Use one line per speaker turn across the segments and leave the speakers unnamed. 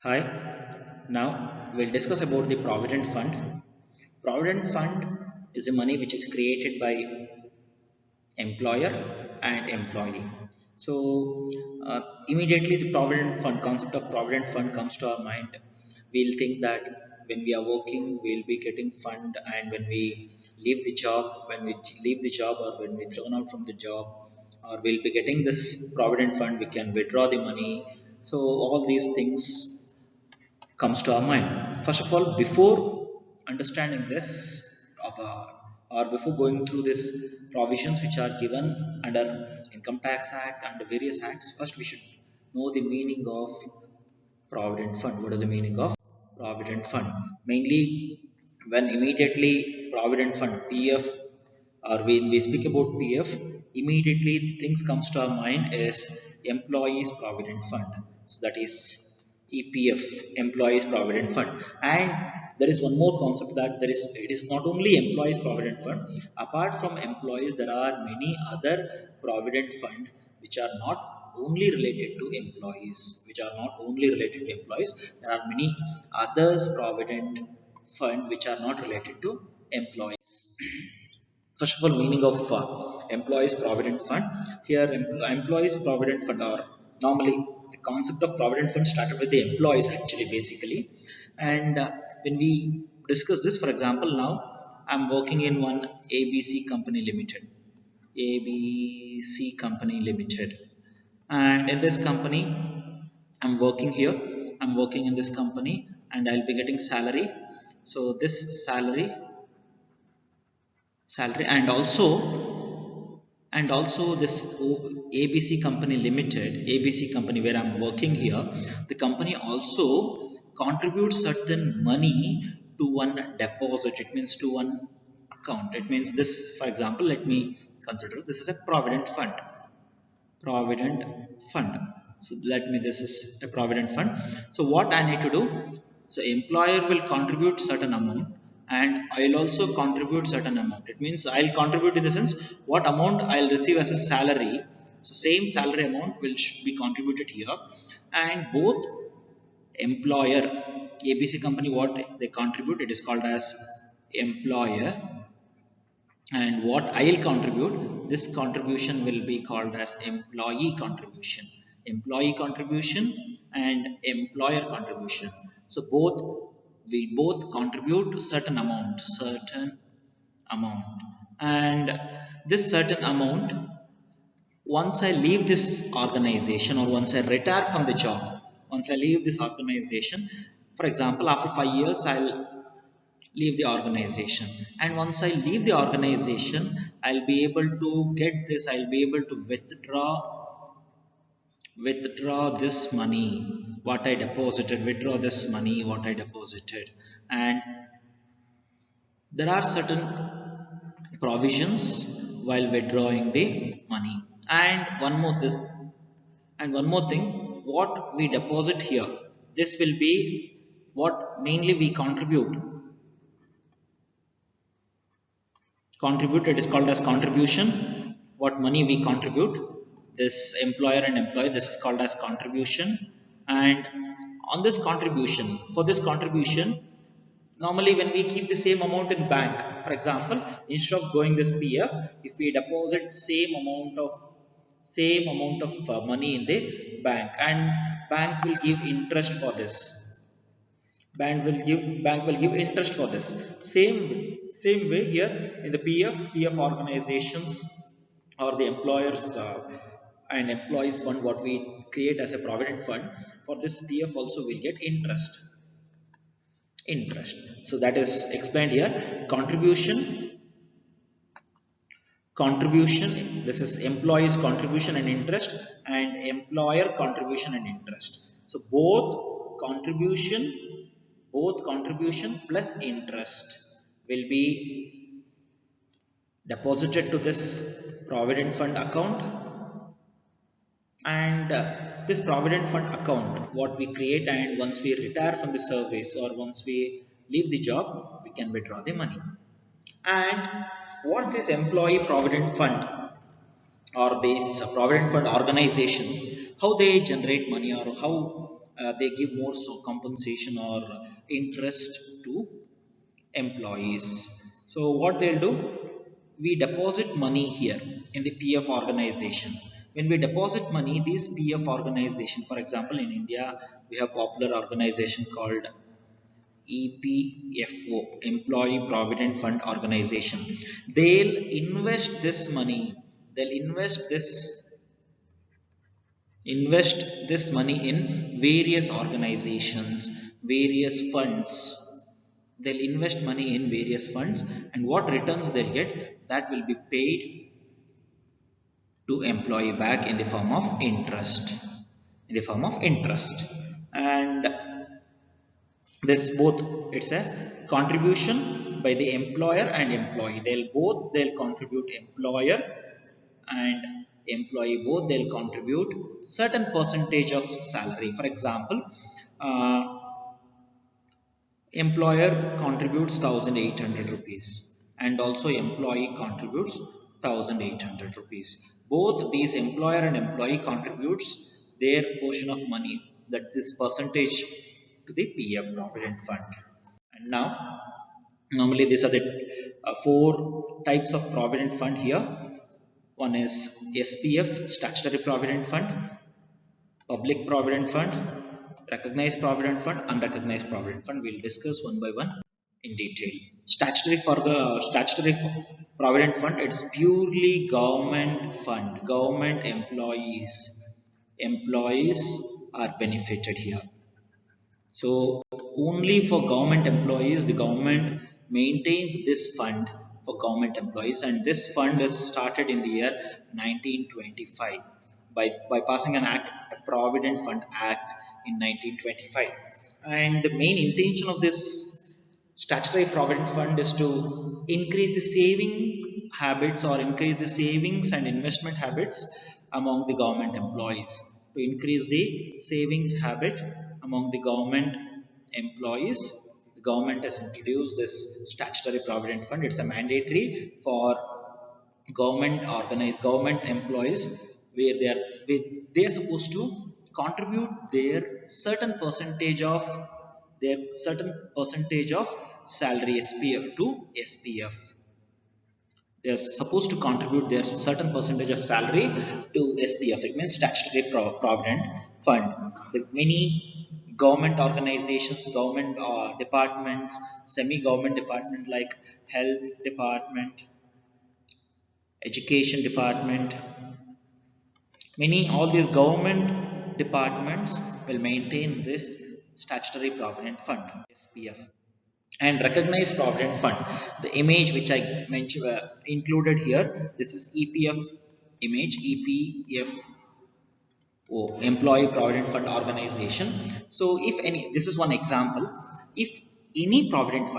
Hi, now we'll discuss about the Provident Fund. Provident Fund is the money which is created by employer and employee. So, immediately the Provident Fund, concept of Provident Fund comes to our mind. We'll think that when we are working, we'll be getting fund, and when we leave the job, or when we thrown out from the job, or we'll be getting this Provident Fund, we can withdraw the money. So, all these things comes to our mind. First of all, before understanding this, or before going through these provisions which are given under Income Tax Act and various acts, first we should know the meaning of Provident Fund. What is the meaning of Provident Fund? Mainly, when immediately Provident Fund (PF) or when we speak about PF, immediately things comes to our mind is Employees Provident Fund. So that is EPF, Employees Provident Fund. And there is one more concept that it is not only Employees Provident Fund. Apart from employees, there are many other Provident Fund which are not only related to employees, there are many others Provident Fund which are not related to employees. First of all, meaning of employees provident fund. Here employees provident fund, or normally the concept of provident fund started with the employees actually, basically. And when we discuss this, for example, now I'm working in one ABC company limited, ABC company limited. And in this company, i'm working here I'm working in this company, and I'll be getting salary. So this salary, and also this ABC company limited, ABC company where I'm working here, the company also contributes certain money to one deposit. It means to one account. It means this, for example, let me consider this is a provident fund. So let me this is a provident fund. So what I need to do, so employer will contribute certain amount, and I'll also contribute certain amount. It means I'll contribute in the sense what amount I'll receive as a salary. So same salary amount will be contributed here. And both employer, ABC company, what they contribute, it is called as employer. And what I'll contribute, this contribution will be called as employee contribution and employer contribution. So we both contribute certain amount, and this certain amount, once I leave this organization, or once I retire from the job, once I leave this organization, for example, after 5 years, I'll leave the organization. And once I leave the organization, I'll be able to get this, I'll be able to withdraw this money what I deposited, withdraw this money what I deposited. And there are certain provisions while withdrawing the money. And one more thing, what we deposit here, this will be what mainly we contribute. It is called as contribution. What money we contribute, this employer and employee, this is called as contribution. And on this contribution, for this contribution, normally when we keep the same amount in bank, for example, instead of going this PF, if we deposit same amount of money in the bank, and bank will give interest for this, bank will give interest for this. Same way here in the PF organizations, or the employers and employees fund, what we create as a provident fund, for this PF also will get interest. So that is explained here. Contribution, this is employees contribution and interest, and employer contribution and interest. So both contribution plus interest will be deposited to this provident fund account. And this provident fund account, what we create, and once we retire from the service, or once we leave the job, we can withdraw the money. And what this employee provident fund, or these provident fund organizations, how they generate money, or how they give more so compensation or interest to employees. So what they'll do, we deposit money here in the PF organization. When we deposit money, these PF organization, for example, in India, we have popular organization called EPFO, Employee Provident Fund Organization. They'll invest this money. They'll invest this money in various organizations, various funds. They'll invest money in various funds, and what returns they'll get, that will be paid to employee back in the form of interest. In the form of interest. And this both, it's a contribution by the employer and employee. They'll contribute, employer and employee both, they'll contribute certain percentage of salary. For example, uh, employer contributes 1800 rupees and also employee contributes 1800 rupees. Both these employer and employee contributes their portion of money, that this percentage, to the PF Provident Fund. And now, normally these are the four types of Provident Fund here. One is SPF, Statutory Provident Fund, Public Provident Fund, Recognized Provident Fund, Unrecognized Provident Fund. We'll discuss one by one in detail. Statutory Provident Fund, it's purely government fund, government employees. Employees are benefited here. So only for government employees, the government maintains this fund for government employees, and this fund is started in the year 1925 by passing an act, a Provident Fund Act in 1925. And the main intention of this statutory provident fund is to increase the saving habits or increase the savings and investment habits among the government employees. To increase the savings habit among the government employees, the government has introduced this statutory provident fund. It's a mandatory for government employees, where they are supposed to contribute their certain percentage of salary SPF to SPF. They are supposed to contribute their certain percentage of salary to SPF. It means Statutory Provident Fund. The many government organizations, government departments, semi-government department like health department, education department, all these government departments will maintain this statutory provident fund, SPF. And recognized provident fund, the image which I mentioned included here, this is EPF image, EPF Employee Provident Fund Organization. So if any, this is one example. If any provident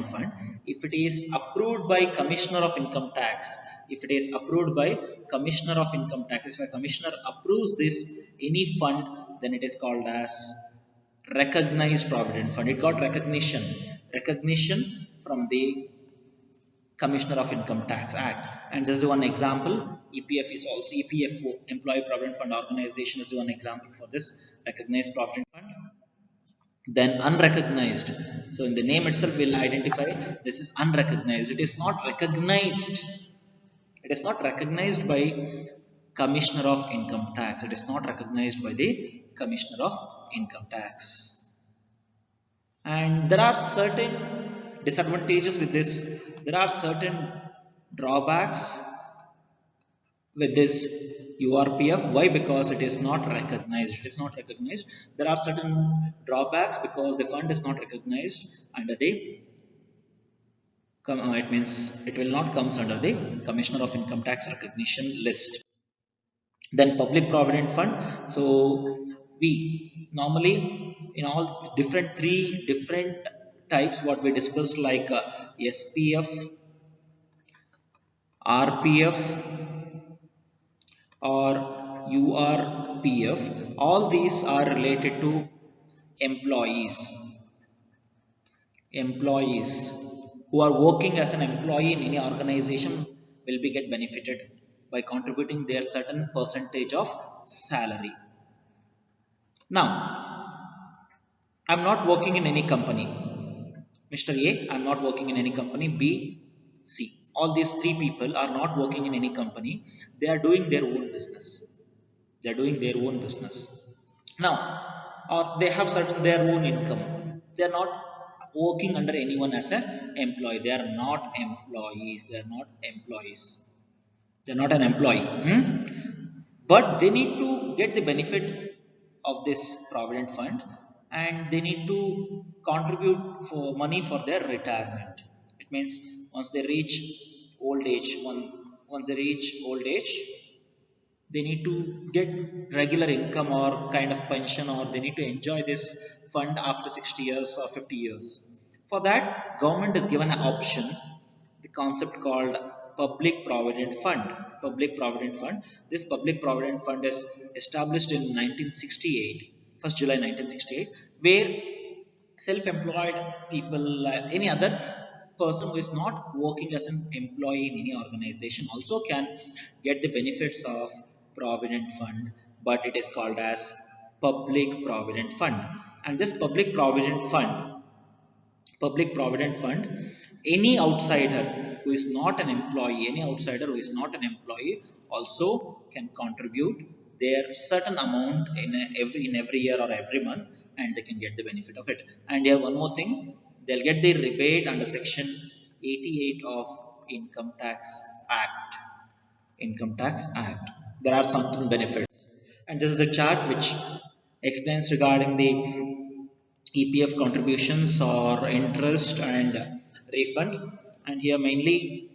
fund, if it is approved by Commissioner of Income Tax, if it is approved by Commissioner of Income Tax, if a commissioner approves this any fund, then it is called as recognized provident fund. It got recognition from the Commissioner of Income Tax Act. And this is one example. EPF is also EPFO, Employee Provident Fund Organization, is one example for this recognized provident fund. Then unrecognized. So in the name itself we'll identify this is unrecognized. It is not recognized. It is not recognized by Commissioner of Income Tax. It is not recognized by the Commissioner of Income Tax. And there are certain disadvantages with this. There are certain drawbacks with this URPF. Why? Because it is not recognized. It is not recognized. There are certain drawbacks because the fund is not recognized under the it means it will not comes under the Commissioner of Income Tax recognition list. Then public provident fund. So we normally in all three different types what we discussed, like SPF, RPF or URPF, all these are related to employees who are working as an employee in any organization will be get benefited by contributing their certain percentage of salary. Now I'm not working in any company. Mr. A, I'm not working in any company. B, C. All these three people are not working in any company. They are doing their own business. They are doing their own business. Now, they have certain their own income. They are not working under anyone as an employee. They are not employees. They are not employees. They're not an employee. But they need to get the benefit of this provident fund, and they need to contribute for money for their retirement. It means once they reach old age, once they reach old age, they need to get regular income or kind of pension, or they need to enjoy this fund after 60 years or 50 years. For that, government is given an option, the concept called public provident fund. Public provident fund, this public provident fund is established in 1968, 1st July 1968, where self-employed people, any other person who is not working as an employee in any organization also can get the benefits of provident fund, but it is called as public provident fund. And this public provident fund, any outsider who is not an employee, any outsider who is not an employee also can contribute their certain amount in every year or every month, and they can get the benefit of it. And here one more thing, they'll get the rebate under section 88 of income tax act. Income tax act, there are certain benefits, and this is a chart which explains regarding the EPF contributions or interest and refund. And here mainly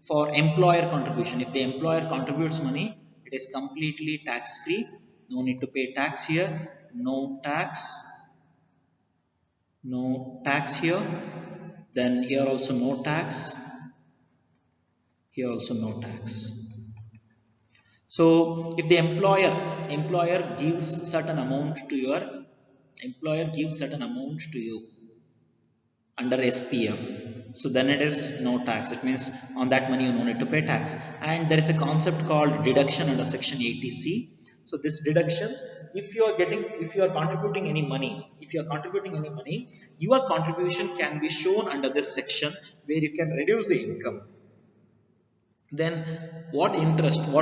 for employer contribution, if the employer contributes money, it is completely tax free. No need to pay tax here. No tax. No tax here. Then here also no tax. Here also no tax. So if the employer gives certain amount to your employer gives certain amount to you under SPF. So then it is no tax. It means on that money you no need to pay tax. And there is a concept called deduction under section 80C. So this deduction, if you are contributing any money, your contribution can be shown under this section where you can reduce the income. Then what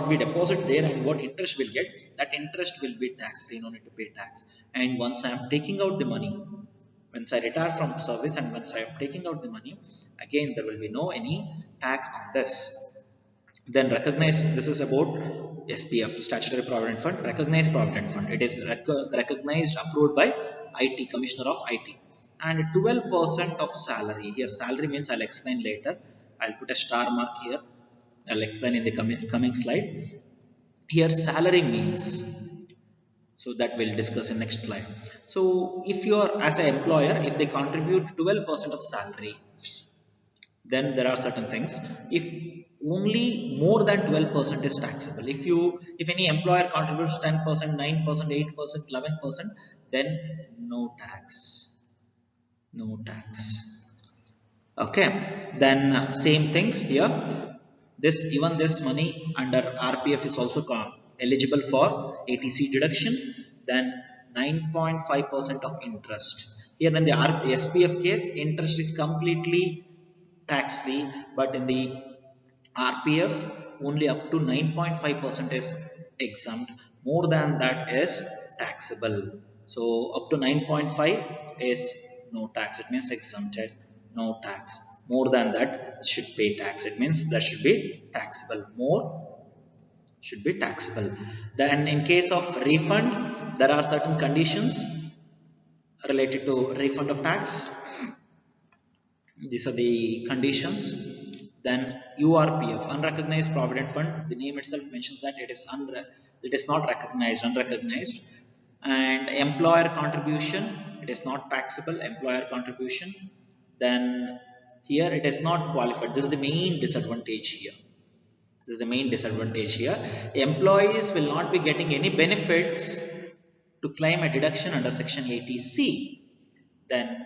we deposit there and what interest we'll get, that interest will be tax free, no need to pay tax. And once I am taking out the money, once I retire from service and once I am taking out the money, again there will be no any tax on this. Then recognize, this is about SPF, Statutory Provident Fund, recognized Provident Fund. It is recognized, approved by IT, Commissioner of IT. And 12% of salary, here salary means I'll explain later, I'll put a star mark here, I'll explain in the coming slide. Here salary means, so that we'll discuss in next slide. So if you are as an employer, if they contribute 12% of salary, then there are certain things. If only more than 12% is taxable. If any employer contributes 10%, 9%, 8%, 11%, then no tax. No tax. Okay. Then same thing here. This money under RPF is also eligible for ATC deduction. Then 9.5% of interest. Here in the SPF case, interest is completely tax free, but in the RPF only up to 9.5% is exempt. More than that is taxable. So up to 9.5 is no tax. It means exempted, no tax. More than that should pay tax. It means that should be taxable. More should be taxable. Then in case of refund, there are certain conditions related to refund of tax. These are the conditions. Then URPF, Unrecognized Provident Fund, the name itself mentions that it is not recognized, unrecognized. And employer contribution, it is not taxable, employer contribution. Then here it is not qualified. This is the main disadvantage here. This is the main disadvantage here. Employees will not be getting any benefits to claim a deduction under section 80C. Then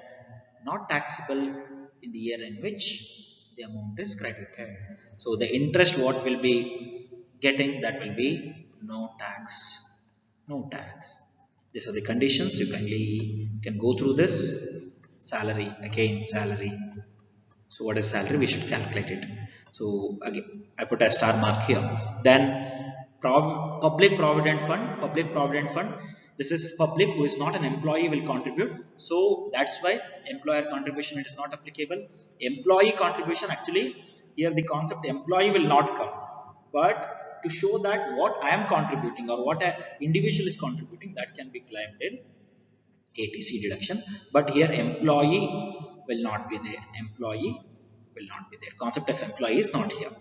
not taxable in the year in which the amount is credited. So the interest what will be getting, that will be no tax. No tax. These are the conditions. You kindly can go through this. Salary, again salary. So what is salary? We should calculate it. So again, I put a star mark here. Then public provident fund. Public provident fund. This is public who is not an employee will contribute. So that's why employer contribution it is not applicable. Employee contribution actually here the concept employee will not come. But to show that what I am contributing or what an individual is contributing that can be claimed in ATC deduction, but here employee will not be there. Employee will not be there. Concept of employee is not here,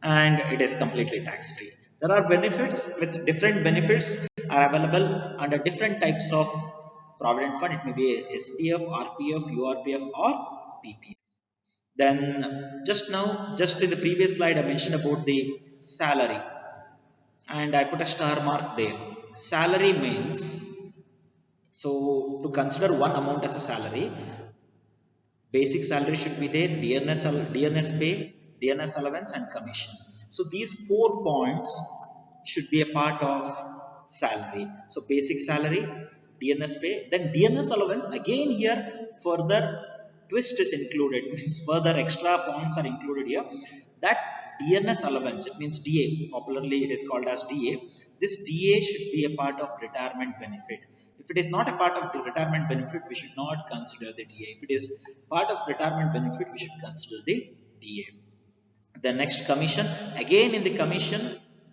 and it is completely tax free. There are benefits with different benefits are available under different types of provident fund. It may be SPF, RPF, URPF, or PPF. Then just in the previous slide, I mentioned about the salary, and I put a star mark there. Salary means so to consider one amount as a salary, basic salary should be there, DNS pay, DNS allowance and commission. So these 4 points should be a part of salary. So basic salary, DNS pay, then DNS allowance again here further twist is included, means further extra points are included here. That DNS allowance, it means DA, popularly it is called as DA. This DA should be a part of retirement benefit. If it is not a part of the retirement benefit, we should not consider the DA. If it is part of retirement benefit, we should consider the DA. The next commission, again in the commission,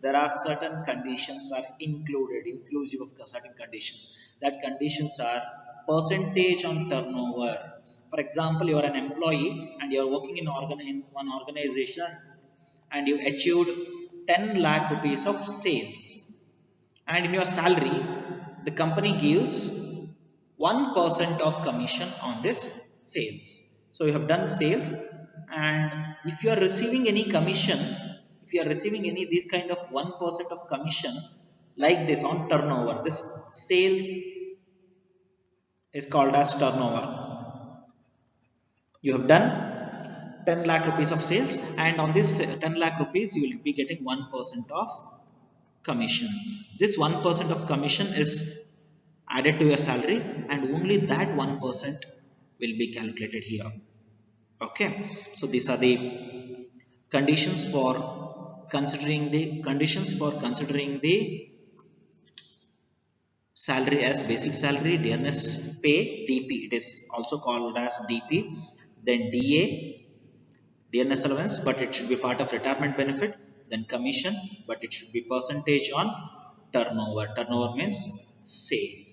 there are certain conditions are included, inclusive of certain conditions. That conditions are percentage on turnover. For example, you are an employee and you are working in one organization and you achieved 10 lakh rupees of sales, and in your salary the company gives 1% of commission on this sales. So you have done sales, and if you are receiving any commission, if you are receiving any these kind of 1% of commission like this on turnover, this sales is called as turnover. You have done 10 lakh rupees of sales, and on this 10 lakh rupees you will be getting 1% of commission. This 1% of commission is added to your salary, and only that 1% will be calculated here. Okay, so these are the conditions for considering the salary as basic salary, DNS pay, DP, it is also called as DP, then DA, DNS allowance, but it should be part of retirement benefit, then commission, but it should be percentage on turnover. Turnover means sale.